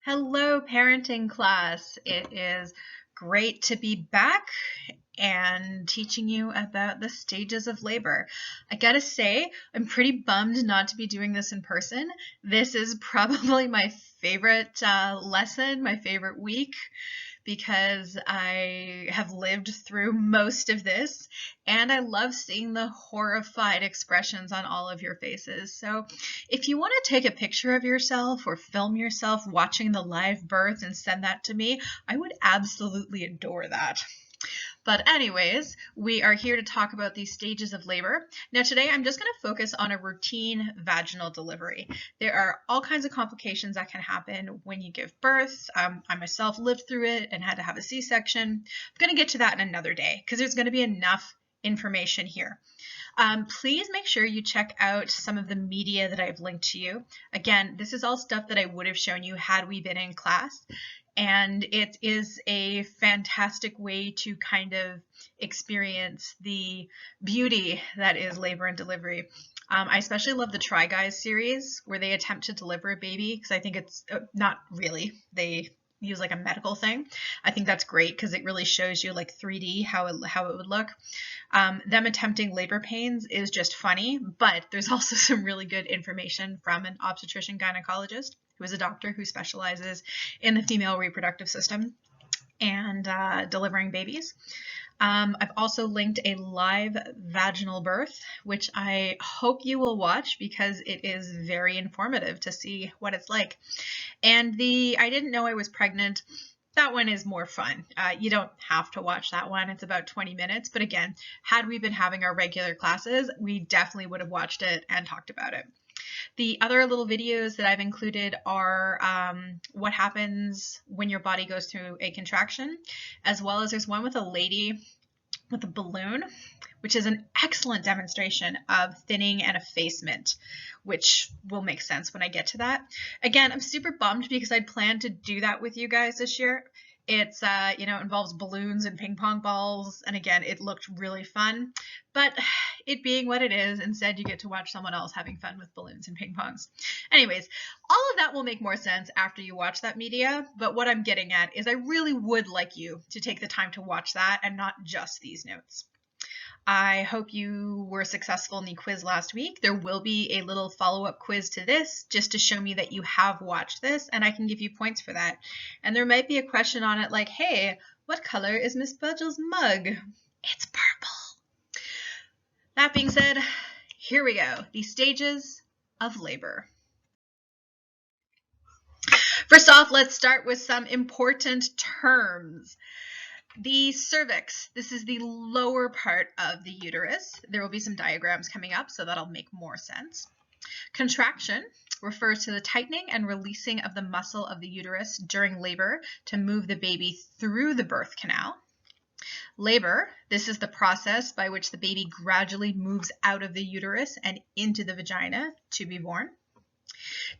Hello, parenting class. It is great to be back and teaching you about the stages of labor. I gotta say, I'm pretty bummed not to be doing this in person. This is probably my favorite lesson, my favorite week, because I have lived through most of this and I love seeing the horrified expressions on all of your faces. So if you want to take a picture of yourself or film yourself watching the live birth and send that to me, I would absolutely adore that. But anyways, we are here to talk about these stages of labor. Now today I'm just going to focus on a routine vaginal delivery. There are all kinds of complications that can happen when you give birth. I myself lived through it and had to have a C-section. I'm going to get to that in another day because there's going to be enough information here. Please make sure you check out some of the media that I've linked to you. Again, this is all stuff that I would have shown you had we been in class. And it is a fantastic way to kind of experience the beauty that is labor and delivery. I especially love the Try Guys series where they attempt to deliver a baby because I think it's not really, they use like a medical thing. I think that's great because it really shows you like 3D how it would look. Them attempting labor pains is just funny, but there's also some really good information from an obstetrician gynecologist who is a doctor who specializes in the female reproductive system and delivering babies. I've also linked a live vaginal birth, which I hope you will watch because it is very informative to see what it's like. And the I didn't know I was pregnant, that one is more fun. You don't have to watch that one. It's about 20 minutes. But again, had we been having our regular classes, we definitely would have watched it and talked about it. The other little videos that I've included are what happens when your body goes through a contraction, as well as there's one with a lady with a balloon, which is an excellent demonstration of thinning and effacement, which will make sense when I get to that. Again, I'm super bummed because I'd planned to do that with you guys this year. It's, involves balloons and ping pong balls. And again, it looked really fun, but it being what it is, instead you get to watch someone else having fun with balloons and ping pongs. Anyways, all of that will make more sense after you watch that media. But what I'm getting at is I really would like you to take the time to watch that and not just these notes. I hope you were successful in the quiz last week. There will be a little follow-up quiz to this just to show me that you have watched this, and I can give you points for that. And there might be a question on it like, hey, what color is Miss Budgel's mug? It's purple. That being said, here we go. The stages of labor. First off, let's start with some important terms. The cervix, this is the lower part of the uterus. There will be some diagrams coming up, so that'll make more sense. Contraction refers to the tightening and releasing of the muscle of the uterus during labor to move the baby through the birth canal. Labor, this is the process by which the baby gradually moves out of the uterus and into the vagina to be born.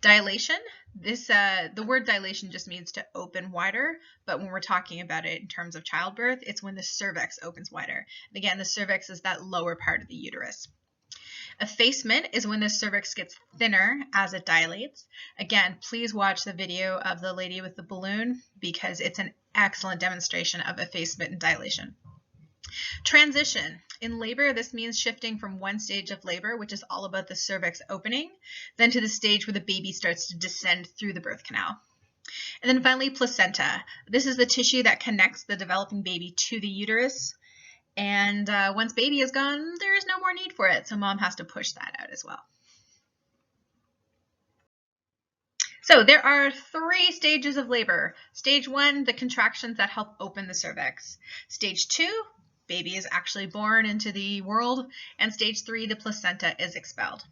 Dilation, the word dilation just means to open wider, but when we're talking about it in terms of childbirth, it's when the cervix opens wider. And again, the cervix is that lower part of the uterus. Effacement is when the cervix gets thinner as it dilates. Again, please watch the video of the lady with the balloon because it's an excellent demonstration of effacement and dilation. Transition. In labor, this means shifting from one stage of labor, which is all about the cervix opening, then to the stage where the baby starts to descend through the birth canal. And then finally, placenta. This is the tissue that connects the developing baby to the uterus. And once baby is gone, there is no more need for it, so mom has to push that out as well. So there are 3 stages of labor. Stage 1, the contractions that help open the cervix. Stage 2, baby is actually born into the world. And stage 3, the placenta is expelled.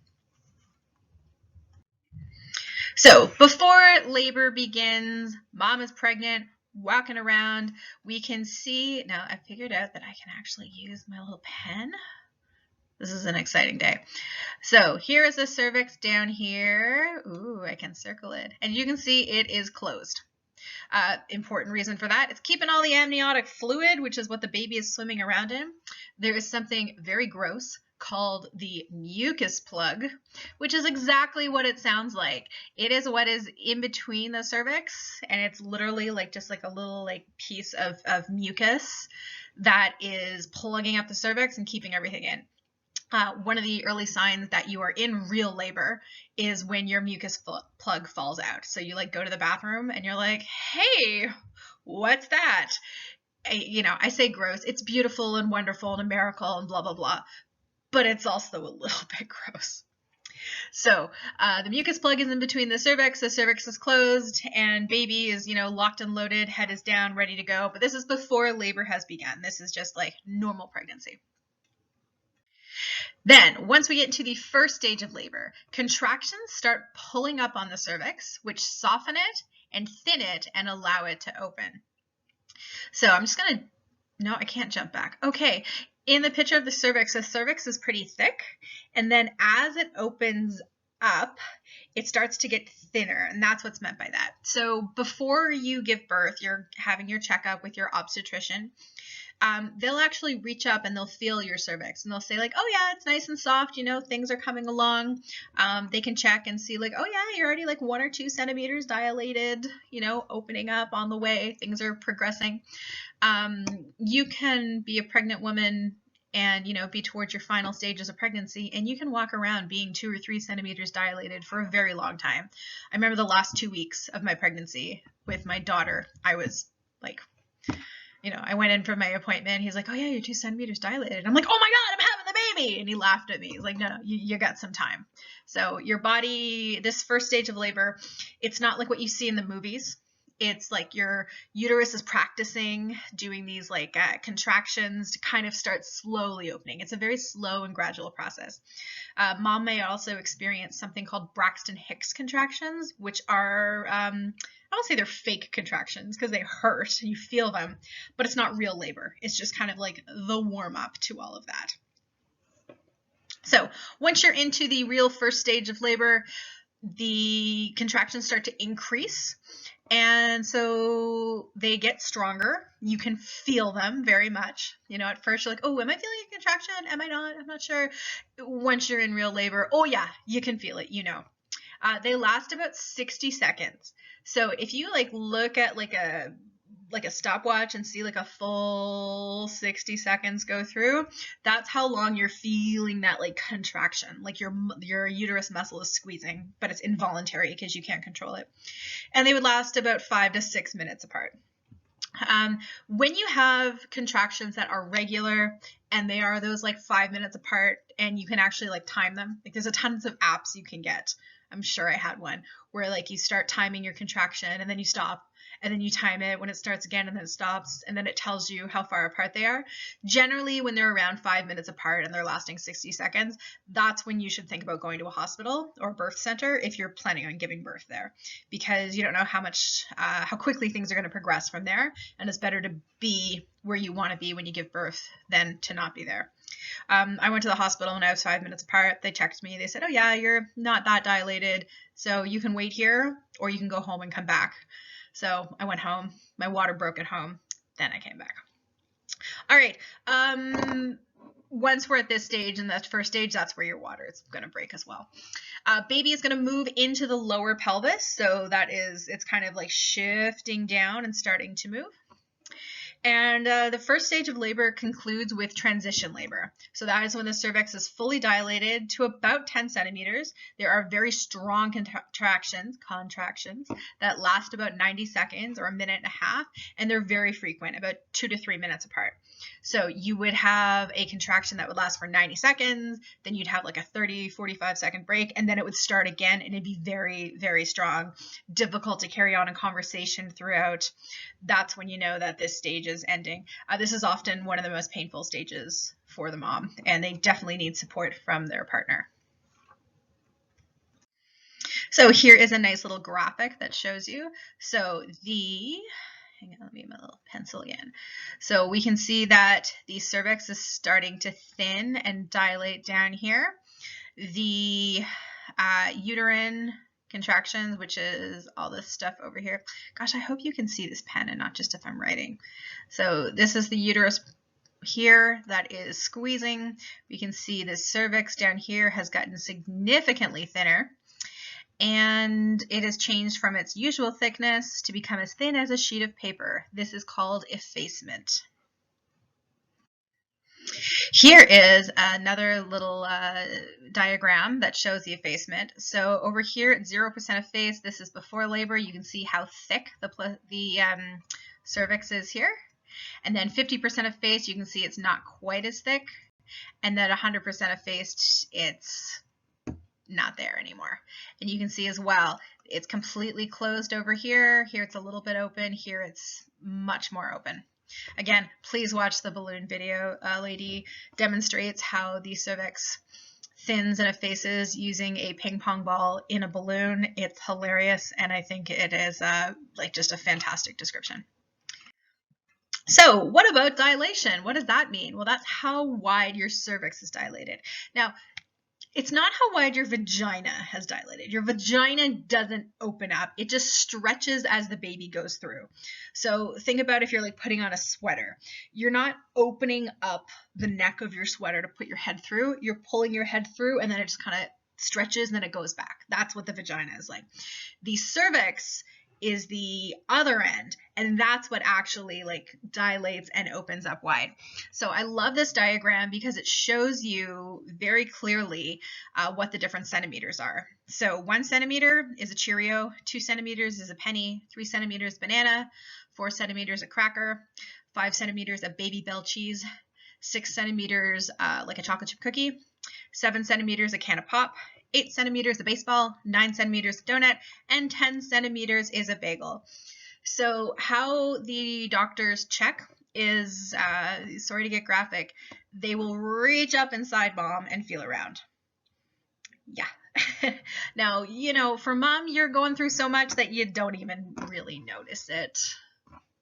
So before labor begins, mom is pregnant, walking around, we can see, now I figured out that I can actually use my little pen. This is an exciting day. So here is the cervix down here. Ooh, I can circle it. And you can see it is closed. Important reason for that, it's keeping all the amniotic fluid, which is what the baby is swimming around in. There is something very gross called the mucus plug, which is exactly what it sounds like. It is what is in between the cervix, and it's literally like just like a little like piece of mucus that is plugging up the cervix and keeping everything in. One of the early signs that you are in real labor is when your mucus plug falls out. So you like go to the bathroom and you're like, hey, what's that? I say gross. It's beautiful and wonderful and a miracle and blah, blah, blah. But it's also a little bit gross. So the mucus plug is in between the cervix is closed, and baby is, locked and loaded, head is down, ready to go. But this is before labor has begun. This is just like normal pregnancy. Then, once we get into the first stage of labor, contractions start pulling up on the cervix, which soften it and thin it and allow it to open. So I'm just going to, no, I can't jump back. Okay, in the picture of the cervix is pretty thick, and then as it opens up, it starts to get thinner, and that's what's meant by that. So before you give birth, you're having your checkup with your obstetrician. They'll actually reach up and they'll feel your cervix and they'll say like, oh yeah, it's nice and soft, things are coming along. They can check and see like, oh yeah, you're already like 1 or 2 centimeters dilated, opening up on the way, things are progressing. You can be a pregnant woman and, be towards your final stages of pregnancy, and you can walk around being 2 or 3 centimeters dilated for a very long time. I remember the last 2 weeks of my pregnancy with my daughter, I was like, I went in for my appointment. He's like, oh yeah, you're 2 centimeters dilated. I'm like, oh my God, I'm having the baby. And he laughed at me. He's like, no, you got some time. So your body, this first stage of labor, it's not like what you see in the movies. It's like your uterus is practicing doing these like contractions to kind of start slowly opening. It's a very slow and gradual process. Mom may also experience something called Braxton Hicks contractions, which are, I don't say they're fake contractions because they hurt and you feel them, but it's not real labor. It's just kind of like the warm up to all of that. So once you're into the real first stage of labor, the contractions start to increase. And so they get stronger. You can feel them very much. At first you're like, oh, am I feeling a contraction? Am I not? I'm not sure. Once you're in real labor, oh yeah, you can feel it, They last about 60 seconds. So if you like look at like a stopwatch and see like a full 60 seconds go through, that's how long you're feeling that like contraction, like your uterus muscle is squeezing, but it's involuntary because you can't control it. And they would last about 5 to 6 minutes apart. When you have contractions that are regular and they are those like 5 minutes apart and you can actually like time them, like there's a tons of apps you can get. I'm sure I had one where like you start timing your contraction and then you stop and then you time it when it starts again and then it stops and then it tells you how far apart they are. Generally, when they're around 5 minutes apart and they're lasting 60 seconds, that's when you should think about going to a hospital or birth center if you're planning on giving birth there, because you don't know how quickly things are going to progress from there, and it's better to be where you want to be when you give birth than to not be there. I went to the hospital when I was 5 minutes apart. They checked me. They said, oh yeah, you're not that dilated, so you can wait here or you can go home and come back. So I went home. My water broke at home. Then I came back. All right. Once we're at this stage, in that first stage, that's where your water is going to break as well. Baby is going to move into the lower pelvis. So it's kind of like shifting down and starting to move. And the first stage of labor concludes with transition labor. So that is when the cervix is fully dilated to about 10 centimeters. There are very strong contractions that last about 90 seconds or a minute and a half, and they're very frequent, about 2 to 3 minutes apart. So you would have a contraction that would last for 90 seconds, then you'd have like a 30, 45 second break, and then it would start again, and it'd be very, very strong, difficult to carry on a conversation throughout. That's when you know that this stage is ending. This is often one of the most painful stages for the mom, and they definitely need support from their partner. So here is a nice little graphic that shows you. So hang on, let me get my little pencil again. So we can see that the cervix is starting to thin and dilate down here. The uterine contractions, which is all this stuff over here. Gosh, I hope you can see this pen and not just if I'm writing. So this is the uterus here that is squeezing. We can see the cervix down here has gotten significantly thinner, and it has changed from its usual thickness to become as thin as a sheet of paper. This is called effacement. Here is another little diagram that shows the effacement. So over here at 0% effaced, this is before labor. You can see how thick the cervix is here. And then 50% effaced, you can see it's not quite as thick. And then 100% effaced, it's not there anymore. And you can see as well, it's completely closed over here. Here it's a little bit open. Here it's much more open. Again, please watch the balloon video. A lady demonstrates how the cervix thins and effaces using a ping pong ball in a balloon. It's hilarious, and I think it is like just a fantastic description. So what about dilation? What does that mean? Well, that's how wide your cervix is dilated. Now, it's not how wide your vagina has dilated. Your vagina doesn't open up. It just stretches as the baby goes through. So think about if you're like putting on a sweater. You're not opening up the neck of your sweater to put your head through. You're pulling your head through, and then it just kind of stretches and then it goes back. That's what the vagina is like. The cervix is the other end, and that's what actually like dilates and opens up wide. So I love this diagram because it shows you very clearly what the different centimeters are. So 1 centimeter is a Cheerio, 2 centimeters is a penny, 3 centimeters banana, 4 centimeters a cracker, 5 centimeters a Baby Bell cheese, 6 centimeters like a chocolate chip cookie, 7 centimeters a can of pop, 8 centimeters a baseball, 9 centimeters a donut, and 10 centimeters is a bagel. So how the doctors check is, sorry to get graphic, they will reach up inside mom and feel around. Yeah. Now, you know, for mom, you're going through so much that you don't even really notice it.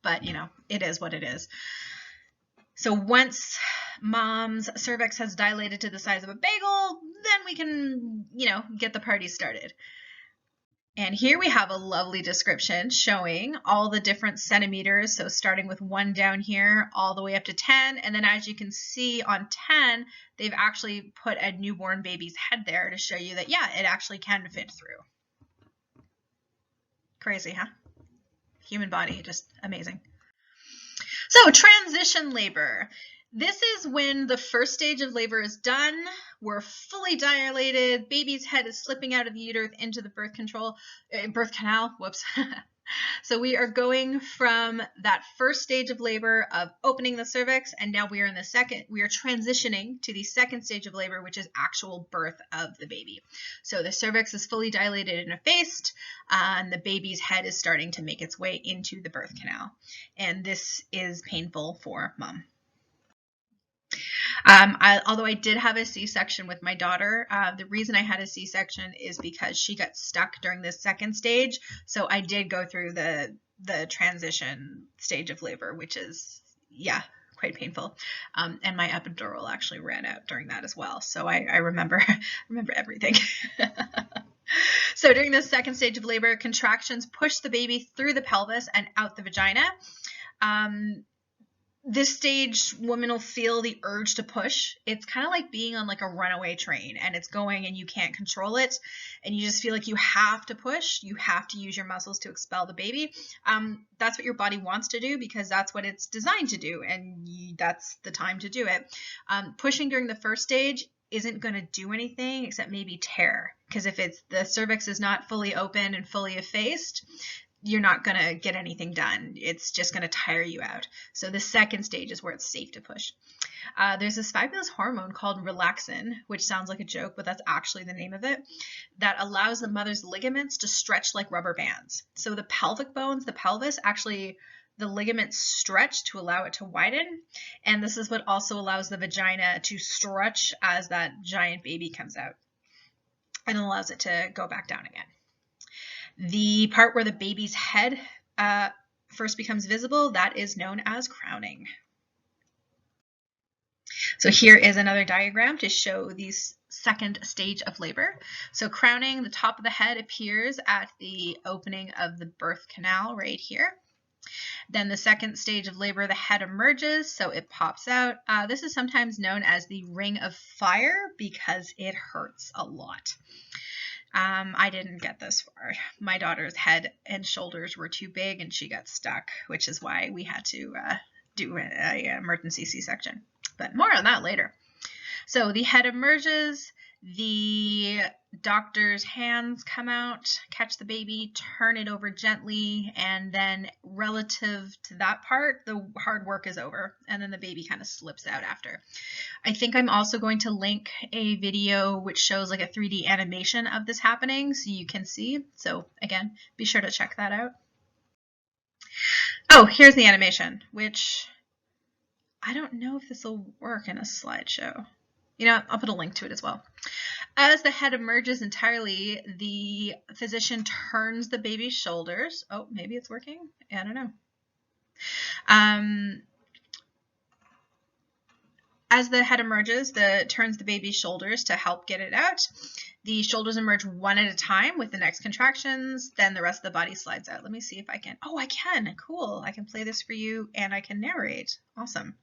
But, you know, it is what it is. So once mom's cervix has dilated to the size of a bagel, then we can, you know, get the party started. And here we have a lovely description showing all the different centimeters. So starting with 1 down here all the way up to 10. And then as you can see on 10, they've actually put a newborn baby's head there to show you that, yeah, it actually can fit through. Crazy, huh? Human body, just amazing. So transition labor. This is when the first stage of labor is done. We're fully dilated. Baby's head is slipping out of the uterus into the birth canal. Whoops. So we are going from that first stage of labor of opening the cervix, and now we are transitioning to the second stage of labor, which is actual birth of the baby. So the cervix is fully dilated and effaced, and the baby's head is starting to make its way into the birth canal. And this is painful for mom. Although I did have a C-section with my daughter, the reason I had a C-section is because she got stuck during the second stage. So I did go through the transition stage of labor, which is, yeah, quite painful. And my epidural actually ran out during that as well. So I remember everything. So during the second stage of labor, contractions push the baby through the pelvis and out the vagina. This stage, women will feel the urge to push. It's kind of like being on like a runaway train, and it's going and you can't control it, and you just feel like you have to push. You have to use your muscles to expel the baby. That's what your body wants to do because that's what it's designed to do, and that's the time to do it. Pushing during the first stage isn't going to do anything except maybe tear, because if the cervix is not fully open and fully effaced, you're not going to get anything done. It's just going to tire you out. So the second stage is where it's safe to push. There's this fabulous hormone called relaxin, which sounds like a joke, but that's actually the name of it, that allows the mother's ligaments to stretch like rubber bands. So the pelvic bones, the pelvis, actually the ligaments stretch to allow it to widen. And this is what also allows the vagina to stretch as that giant baby comes out, and allows it to go back down again. The part where the baby's head first becomes visible, that is known as crowning. So here is another diagram to show the second stage of labor. So crowning, the top of the head appears at the opening of the birth canal right here. Then the second stage of labor, the head emerges, so it pops out. This is sometimes known as the ring of fire because it hurts a lot. I didn't get this far. My daughter's head and shoulders were too big and she got stuck, which is why we had to do an emergency C-section. But more on that later. So the head emerges, the doctor's hands come out, catch the baby, turn it over gently, and then relative to that part, the hard work is over, and then the baby kind of slips out after. I think I'm also going to link a video which shows like a 3D animation of this happening so you can see. So again, be sure to check that out. Oh, here's the animation, which I don't know if this will work in a slideshow. You know, I'll put a link to it as well. As the head emerges entirely, the physician turns the baby's shoulders. Oh, maybe it's working. I don't know. As the head emerges, turns the baby's shoulders to help get it out. The shoulders emerge one at a time with the next contractions. Then the rest of the body slides out. Let me see if I can. Oh, I can. Cool. I can play this for you and I can narrate. Awesome.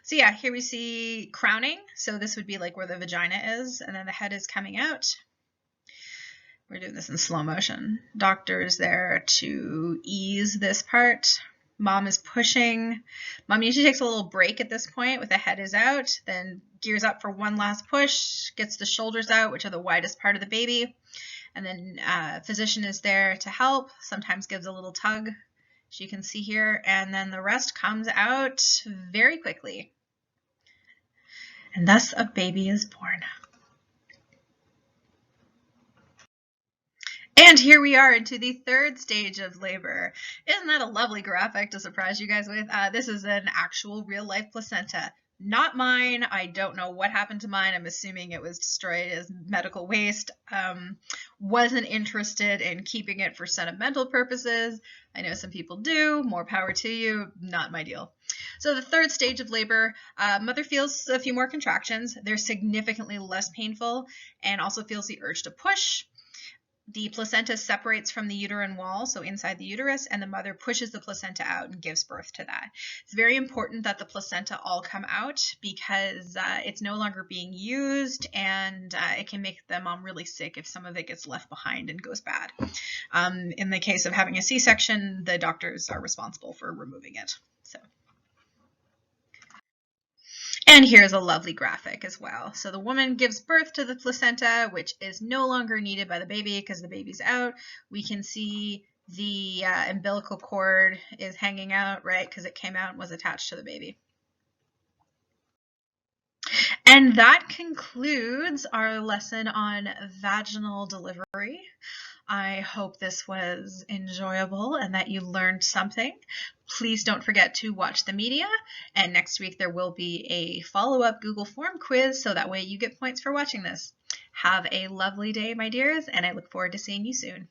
So yeah, here we see crowning. So this would be like where the vagina is, and then the head is coming out. We're doing this in slow motion. Doctor is there to ease this part. Mom is pushing. Mom usually takes a little break at this point with the head is out, then gears up for one last push, gets the shoulders out, which are the widest part of the baby. And then physician is there to help, sometimes gives a little tug, as you can see here, and then the rest comes out very quickly. And thus a baby is born. And here we are into the third stage of labor. Isn't that a lovely graphic to surprise you guys with? This is an actual real-life placenta. Not mine. I don't know what happened to mine. I'm assuming it was destroyed as medical waste. Wasn't interested in keeping it for sentimental purposes. I know some people do. More power to you. Not my deal. So the third stage of labor, mother feels a few more contractions. They're significantly less painful and also feels the urge to push. The placenta separates from the uterine wall, so inside the uterus, and the mother pushes the placenta out and gives birth to that. It's very important that the placenta all come out because it's no longer being used, and it can make the mom really sick if some of it gets left behind and goes bad. In the case of having a C-section, the doctors are responsible for removing it. And here's a lovely graphic as well. So the woman gives birth to the placenta, which is no longer needed by the baby because the baby's out. We can see the umbilical cord is hanging out, right, because it came out and was attached to the baby. And that concludes our lesson on vaginal delivery. I hope this was enjoyable and that you learned something. Please don't forget to watch the media, and next week there will be a follow-up Google Form quiz, so that way you get points for watching this. Have a lovely day, my dears, and I look forward to seeing you soon.